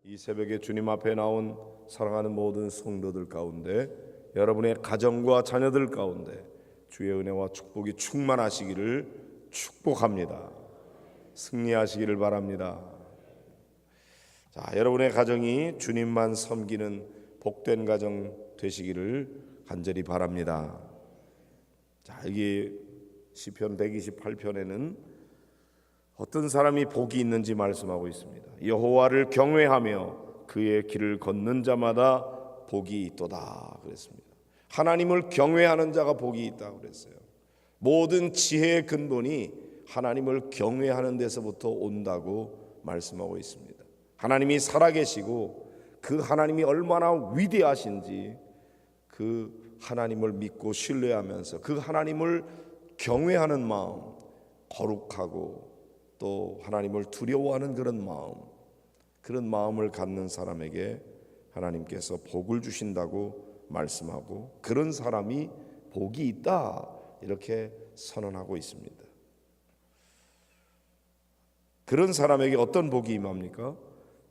이 새벽에 주님 앞에 나온 사랑하는 모든 성도들 가운데, 여러분의 가정과 자녀들 가운데 주의 은혜와 축복이 충만하시기를 축복합니다. 승리하시기를 바랍니다. 자, 여러분의 가정이 주님만 섬기는 복된 가정 되시기를 간절히 바랍니다. 자, 여기 시편 128편에는 어떤 사람이 복이 있는지 말씀하고 있습니다. 여호와를 경외하며 그의 길을 걷는 자마다 복이 있도다 그랬습니다. 하나님을 경외하는 자가 복이 있다고 그랬어요. 모든 지혜의 근본이 하나님을 경외하는 데서부터 온다고 말씀하고 있습니다. 하나님이 살아계시고 그 하나님이 얼마나 위대하신지 그 하나님을 믿고 신뢰하면서 그 하나님을 경외하는 마음, 거룩하고 또 하나님을 두려워하는 그런 마음을 갖는 사람에게 하나님께서 복을 주신다고 말씀하고, 그런 사람이 복이 있다 이렇게 선언하고 있습니다. 그런 사람에게 어떤 복이 임합니까?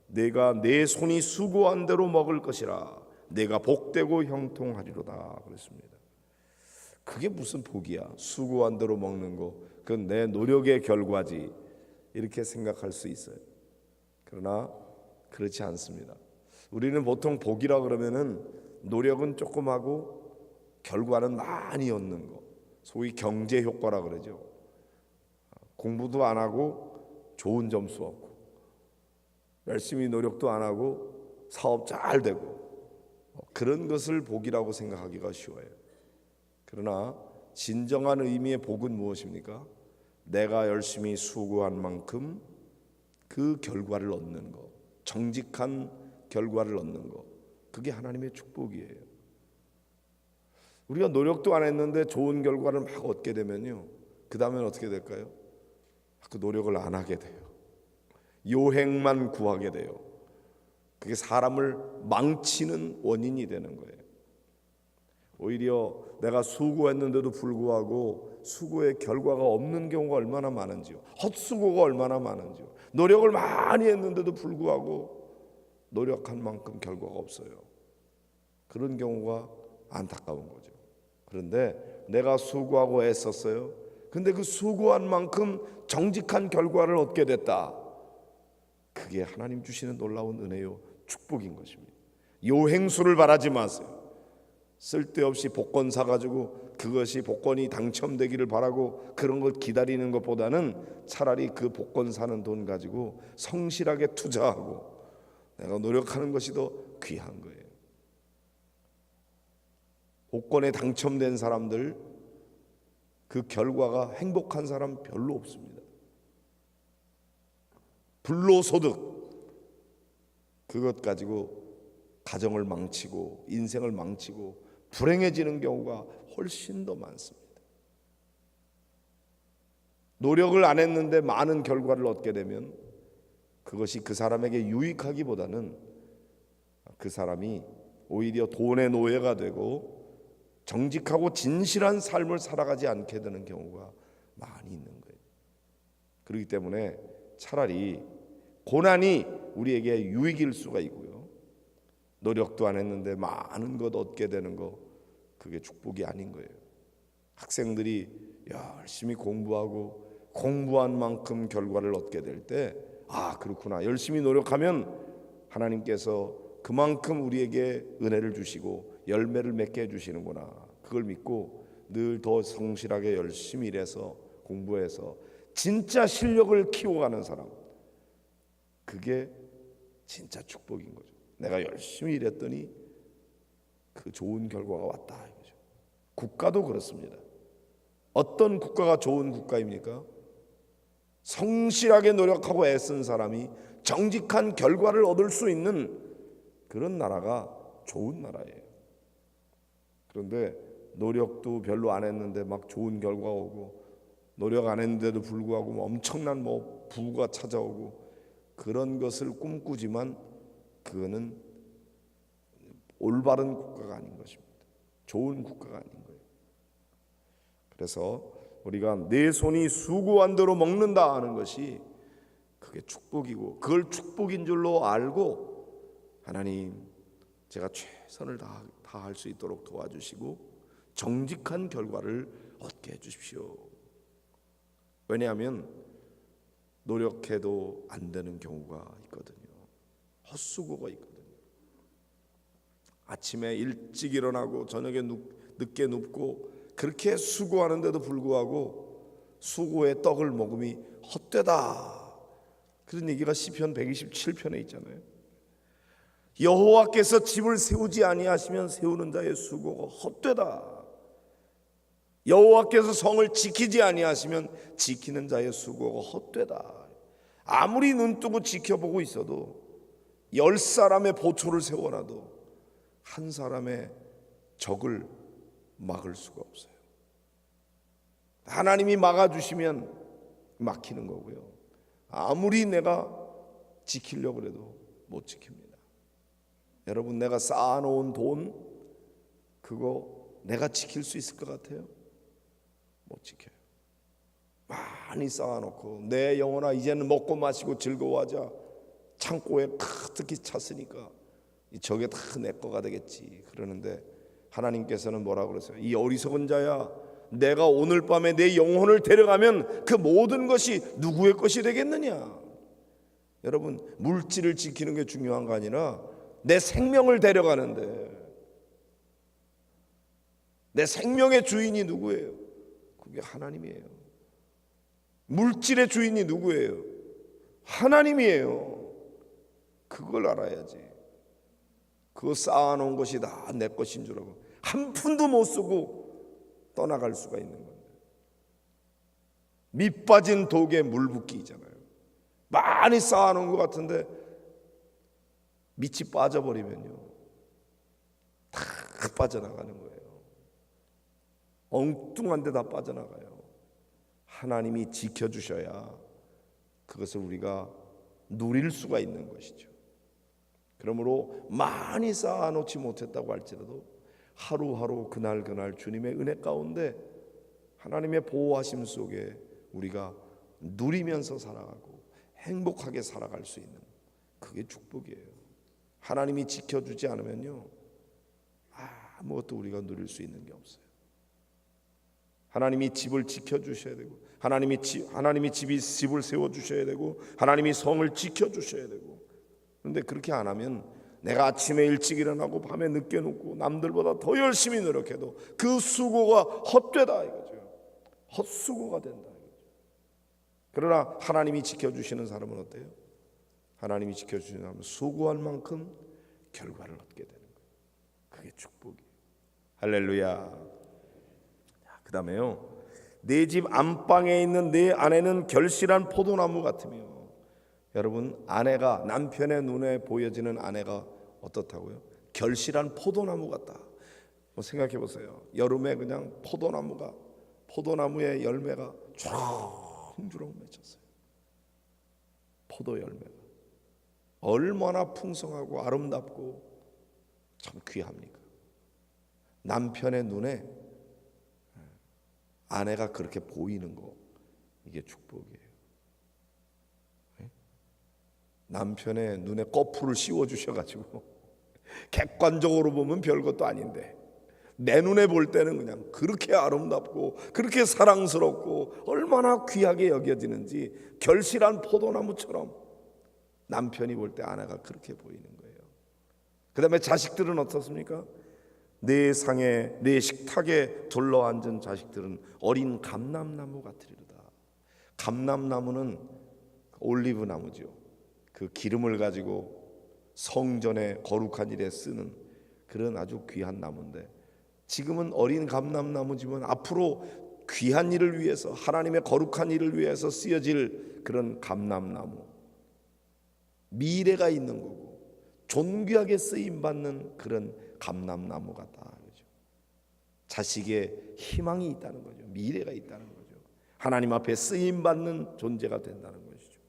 내가 내 손이 수고한 대로 먹을 것이라, 내가 복되고 형통하리로다 그랬습니다. 그게 무슨 복이야? 수고한 대로 먹는 거, 그건 내 노력의 결과지 이렇게 생각할 수 있어요. 그러나 그렇지 않습니다. 우리는 보통 복이라 그러면은 노력은 조금 하고 결과는 많이 얻는 거, 소위 경제 효과라 그러죠. 공부도 안 하고 좋은 점수 얻고, 열심히 노력도 안 하고 사업 잘 되고, 그런 것을 복이라고 생각하기가 쉬워요. 그러나 진정한 의미의 복은 무엇입니까? 내가 열심히 수고한 만큼 그 결과를 얻는 것, 정직한 결과를 얻는 것, 그게 하나님의 축복이에요. 우리가 노력도 안 했는데 좋은 결과를 막 얻게 되면요, 그 다음엔 어떻게 될까요? 그 노력을 안 하게 돼요. 요행만 구하게 돼요. 그게 사람을 망치는 원인이 되는 거예요. 오히려 내가 수고했는데도 불구하고 수고의 결과가 없는 경우가 얼마나 많은지요. 헛수고가 얼마나 많은지요. 노력을 많이 했는데도 불구하고 노력한 만큼 결과가 없어요. 그런 경우가 안타까운 거죠. 그런데 내가 수고하고 애썼어요. 근데 그 수고한 만큼 정직한 결과를 얻게 됐다. 그게 하나님 주시는 놀라운 은혜요, 축복인 것입니다. 요행수를 바라지 마세요. 쓸데없이 복권 사가지고 그것이 복권이 당첨되기를 바라고 그런 걸 기다리는 것보다는 차라리 그 복권 사는 돈 가지고 성실하게 투자하고 내가 노력하는 것이 더 귀한 거예요. 복권에 당첨된 사람들, 그 결과가 행복한 사람 별로 없습니다. 불로소득, 그것 가지고 가정을 망치고 인생을 망치고 불행해지는 경우가 훨씬 더 많습니다. 노력을 안 했는데 많은 결과를 얻게 되면 그것이 그 사람에게 유익하기보다는 그 사람이 오히려 돈의 노예가 되고 정직하고 진실한 삶을 살아가지 않게 되는 경우가 많이 있는 거예요. 그렇기 때문에 차라리 고난이 우리에게 유익일 수가 있고요, 노력도 안 했는데 많은 것 얻게 되는 거, 그게 축복이 아닌 거예요. 학생들이 열심히 공부하고 공부한 만큼 결과를 얻게 될 때, 아, 그렇구나, 열심히 노력하면 하나님께서 그만큼 우리에게 은혜를 주시고 열매를 맺게 해주시는구나, 그걸 믿고 늘 더 성실하게 열심히 일해서 공부해서 진짜 실력을 키워가는 사람, 그게 진짜 축복인 거죠. 내가 열심히 일했더니 그 좋은 결과가 왔다 이거죠. 국가도 그렇습니다. 어떤 국가가 좋은 국가입니까? 성실하게 노력하고 애쓴 사람이 정직한 결과를 얻을 수 있는 그런 나라가 좋은 나라예요. 그런데 노력도 별로 안 했는데 막 좋은 결과가 오고, 노력 안 했는데도 불구하고 엄청난 부가 찾아오고, 그런 것을 꿈꾸지만 그거는 올바른 국가가 아닌 것입니다. 좋은 국가가 아닌 거예요. 그래서 우리가 내 손이 수고한 대로 먹는다 하는 것이 그게 축복이고, 그걸 축복인 줄로 알고 하나님, 제가 최선을 다할 수 있도록 도와주시고 정직한 결과를 얻게 해주십시오. 왜냐하면 노력해도 안 되는 경우가 있거든요. 헛수고가 있거든요. 아침에 일찍 일어나고 저녁에 늦게 눕고 그렇게 수고하는데도 불구하고 수고의 떡을 먹음이 헛되다, 그런 얘기가 시편 127편에 있잖아요. 여호와께서 집을 세우지 아니하시면 세우는 자의 수고가 헛되다. 여호와께서 성을 지키지 아니하시면 지키는 자의 수고가 헛되다. 아무리 눈뜨고 지켜보고 있어도 10사람의 보초를 세워놔도 한 사람의 적을 막을 수가 없어요. 하나님이 막아주시면 막히는 거고요, 아무리 내가 지키려고 해도 못 지킵니다. 여러분, 내가 쌓아놓은 돈, 그거 내가 지킬 수 있을 것 같아요? 못 지켜요. 많이 쌓아놓고 내 영혼아 이제는 먹고 마시고 즐거워하자, 창고에 가득히 찼으니까 저게 다 내 거가 되겠지 그러는데, 하나님께서는 뭐라고 그러세요? 이 어리석은 자야, 내가 오늘 밤에 내 영혼을 데려가면 그 모든 것이 누구의 것이 되겠느냐? 여러분, 물질을 지키는 게 중요한 거 아니라 내 생명을 데려가는데, 내 생명의 주인이 누구예요? 그게 하나님이에요. 물질의 주인이 누구예요? 하나님이에요. 그걸 알아야지. 그거 쌓아놓은 것이 다 내 것인 줄 알고 한 푼도 못 쓰고 떠나갈 수가 있는 건데, 밑 빠진 독에 물 붓기잖아요. 많이 쌓아놓은 것 같은데 밑이 빠져버리면요, 다 빠져나가는 거예요. 엉뚱한 데 다 빠져나가요. 하나님이 지켜주셔야 그것을 우리가 누릴 수가 있는 것이죠. 그러므로 많이 쌓아놓지 못했다고 할지라도 하루하루 그날 주님의 은혜 가운데 하나님의 보호하심 속에 우리가 누리면서 살아가고 행복하게 살아갈 수 있는, 그게 축복이에요. 하나님이 지켜주지 않으면요, 아무것도 우리가 누릴 수 있는 게 없어요. 하나님이 집을 지켜주셔야 되고, 하나님이 집을 세워주셔야 되고, 하나님이 성을 지켜주셔야 되고, 그런데 그렇게 안 하면 내가 아침에 일찍 일어나고 밤에 늦게 눕고 남들보다 더 열심히 노력해도 그 수고가 헛되다 이거죠. 헛수고가 된다 이거죠. 그러나 하나님이 지켜주시는 사람은 어때요? 하나님이 지켜주시는 사람은 수고할 만큼 결과를 얻게 되는 거예요. 그게 축복이에요. 할렐루야. 그 다음에요, 내 집 안방에 있는 내 아내는 결실한 포도나무 같으며. 여러분, 아내가, 남편의 눈에 보여지는 아내가 어떻다고요? 결실한 포도나무 같다. 뭐 생각해 보세요. 여름에 그냥 포도나무의 열매가 주렁주렁 맺혔어요. 포도 열매가 얼마나 풍성하고 아름답고 참 귀합니까? 남편의 눈에 아내가 그렇게 보이는 거, 이게 축복이에요. 남편의 눈에 거풀을 씌워주셔가지고 객관적으로 보면 별것도 아닌데 내 눈에 볼 때는 그냥 그렇게 아름답고 그렇게 사랑스럽고 얼마나 귀하게 여겨지는지, 결실한 포도나무처럼 남편이 볼 때 아내가 그렇게 보이는 거예요. 그 다음에 자식들은 어떻습니까? 내 상에, 내 식탁에 둘러앉은 자식들은 어린 감람나무 같으리로다. 감람나무는 올리브 나무죠. 그 기름을 가지고 성전에 거룩한 일에 쓰는 그런 아주 귀한 나무인데, 지금은 어린 감람나무지만 앞으로 귀한 일을 위해서, 하나님의 거룩한 일을 위해서 쓰여질 그런 감람나무, 미래가 있는 거고 존귀하게 쓰임받는 그런 감람나무 같다. 그렇죠? 자식의 희망이 있다는 거죠. 미래가 있다는 거죠. 하나님 앞에 쓰임받는 존재가 된다는 것이죠.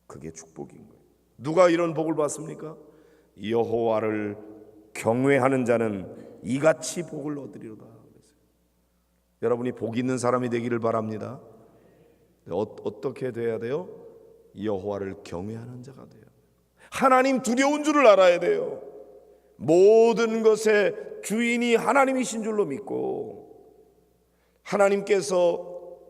그게 축복인 거예요. 누가 이런 복을 받습니까? 여호와를 경외하는 자는 이같이 복을 얻으리로다. 여러분이 복 있는 사람이 되기를 바랍니다. 어떻게 돼야 돼요? 여호와를 경외하는 자가 돼요. 하나님 두려운 줄을 알아야 돼요. 모든 것의 주인이 하나님이신 줄로 믿고, 하나님께서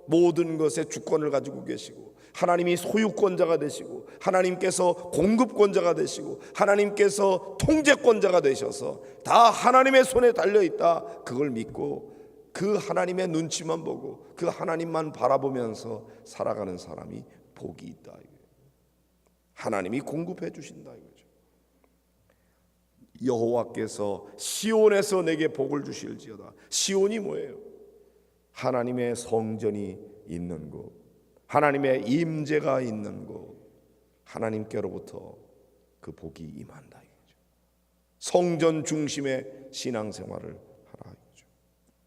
모든 것의 주권을 가지고 계시고, 하나님이 소유권자가 되시고, 하나님께서 공급권자가 되시고, 하나님께서 통제권자가 되셔서 다 하나님의 손에 달려있다, 그걸 믿고 그 하나님의 눈치만 보고 그 하나님만 바라보면서 살아가는 사람이 복이 있다. 하나님이 공급해 주신다 이거죠. 여호와께서 시온에서 내게 복을 주실지어다. 시온이 뭐예요? 하나님의 성전이 있는 곳, 하나님의 임재가 있는 곳, 하나님께로부터 그 복이 임한다 이거죠. 성전 중심의 신앙생활을 하라 이거죠.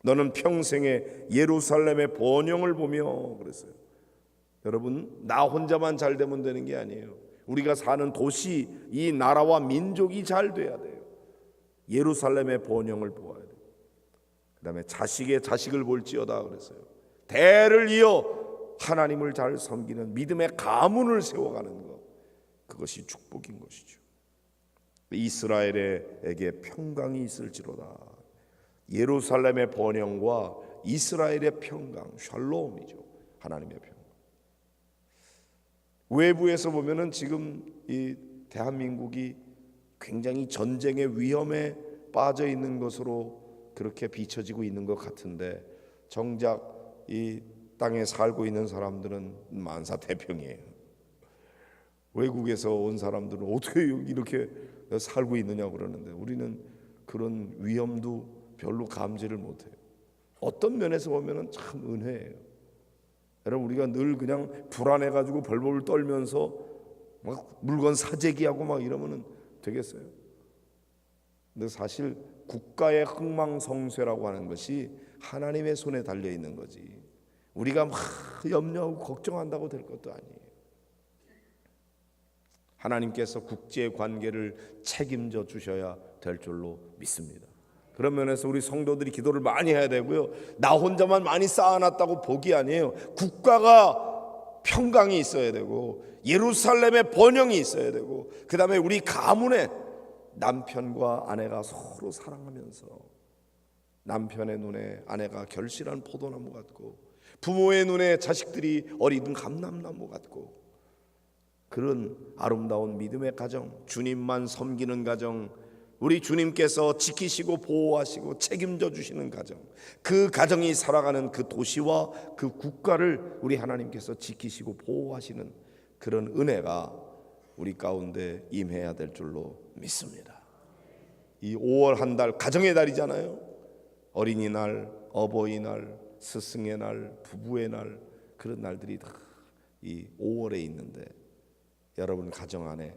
너는 평생에 예루살렘의 번영을 보며 그랬어요. 여러분, 나 혼자만 잘 되면 되는 게 아니에요. 우리가 사는 도시, 이 나라와 민족이 잘 돼야 돼요. 예루살렘의 번영을 보아야 돼요. 그 다음에 자식의 자식을 볼지어다 그랬어요. 대를 이어 하나님을 잘 섬기는 믿음의 가문을 세워가는 것, 그것이 축복인 것이죠. 이스라엘에게 평강이 있을지로다. 예루살렘의 번영과 이스라엘의 평강, 샬롬이죠. 하나님의 평강. 외부에서 보면은 지금 이 대한민국이 굉장히 전쟁의 위험에 빠져 있는 것으로 그렇게 비춰지고 있는 것 같은데, 정작 이 땅에 살고 있는 사람들은 만사태평이에요. 외국에서 온 사람들은 어떻게 이렇게 살고 있느냐고 그러는데, 우리는 그런 위험도 별로 감지를 못해요. 어떤 면에서 보면은 참 은혜예요. 여러분, 우리가 늘 그냥 불안해가지고 벌벌 떨면서 막 물건 사재기하고 막 이러면은 되겠어요? 근데 사실 국가의 흥망성쇠라고 하는 것이 하나님의 손에 달려 있는 거지, 우리가 막 염려하고 걱정한다고 될 것도 아니에요. 하나님께서 국제 관계를 책임져 주셔야 될 줄로 믿습니다. 그런 면에서 우리 성도들이 기도를 많이 해야 되고요. 나 혼자만 많이 쌓아놨다고 복이 아니에요. 국가가 평강이 있어야 되고, 예루살렘의 번영이 있어야 되고, 그 다음에 우리 가문에 남편과 아내가 서로 사랑하면서, 남편의 눈에 아내가 결실한 포도나무 같고, 부모의 눈에 자식들이 어리든 감람나무 같고, 그런 아름다운 믿음의 가정, 주님만 섬기는 가정, 우리 주님께서 지키시고 보호하시고 책임져 주시는 가정, 그 가정이 살아가는 그 도시와 그 국가를 우리 하나님께서 지키시고 보호하시는 그런 은혜가 우리 가운데 임해야 될 줄로 믿습니다. 이 5월 한 달 가정의 달이잖아요. 어린이날, 어버이날, 스승의 날, 부부의 날, 그런 날들이 다 이 5월에 있는데, 여러분 가정 안에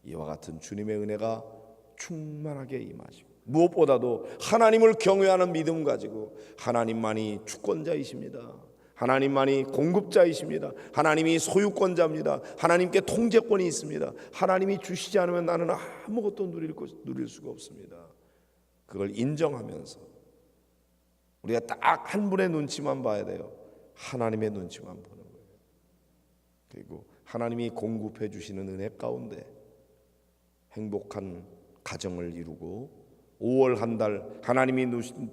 이와 같은 주님의 은혜가 충만하게 임하시고, 무엇보다도 하나님을 경외하는 믿음 가지고, 하나님만이 주권자이십니다. 하나님만이 공급자이십니다. 하나님이 소유권자입니다. 하나님께 통제권이 있습니다. 하나님이 주시지 않으면 나는 아무것도 누릴 수가 없습니다. 그걸 인정하면서 우리가 딱 한 분의 눈치만 봐야 돼요. 하나님의 눈치만 보는 거예요. 그리고 하나님이 공급해 주시는 은혜 가운데 행복한 가정을 이루고 5월 한 달 하나님이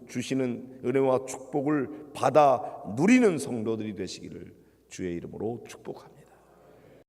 주시는 은혜와 축복을 받아 누리는 성도들이 되시기를 주의 이름으로 축복합니다.